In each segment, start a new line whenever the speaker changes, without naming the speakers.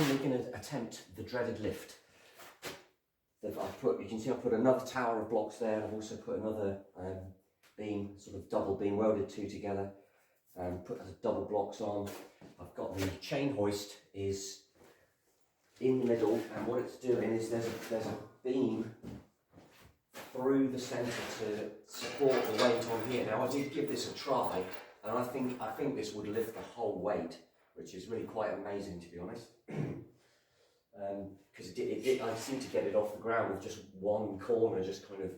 finally going to attempt the dreaded lift. You can see I've put another tower of blocks there, and I've also put another beam, sort of double beam, welded two together, and put double blocks on. I've got the chain hoist is in the middle, and what it's doing is there's a beam through the centre to support the weight on here. Now I did give this a try, and I think this would lift the whole weight, which is really quite amazing, to be honest. Because I seem to get it off the ground with just one corner just kind of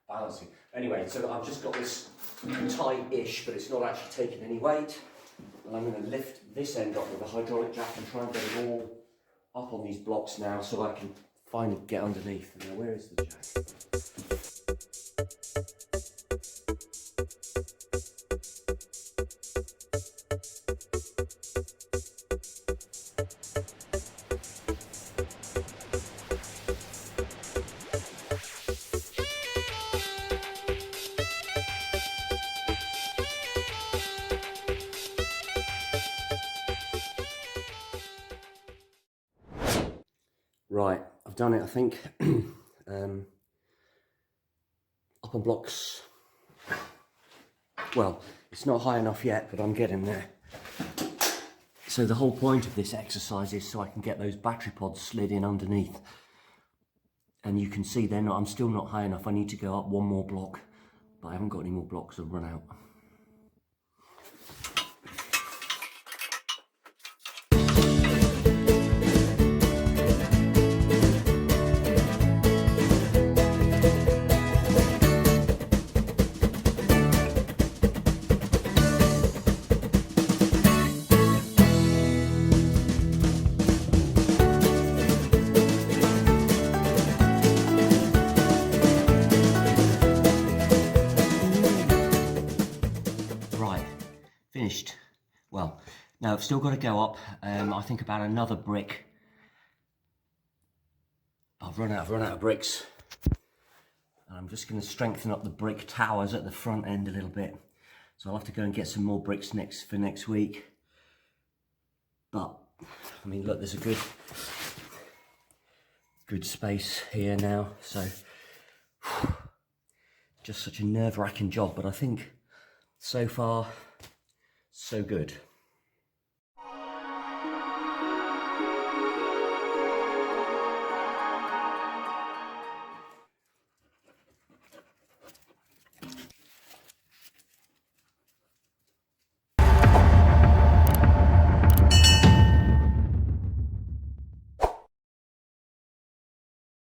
balancing. Anyway, so I've just got this tight-ish, but it's not actually taking any weight. And I'm going to lift this end up with a hydraulic jack and try and get it all up on these blocks now, so I can finally get underneath. Now, where is the jack? Right, I've done it, I think. Up on blocks, well, it's not high enough yet, but I'm getting there. So the whole point of this exercise is so I can get those battery pods slid in underneath. And you can see I'm still not high enough. I need to go up one more block, but I haven't got any more blocks, I've run out. Finished. Well, now I've still got to go up, I think about another brick. I've run out of bricks. And I'm just going to strengthen up the brick towers at the front end a little bit. So I'll have to go and get some more bricks for next week. But, I mean, look, there's a good space here now. So, just such a nerve-wracking job, but I think so far, so good.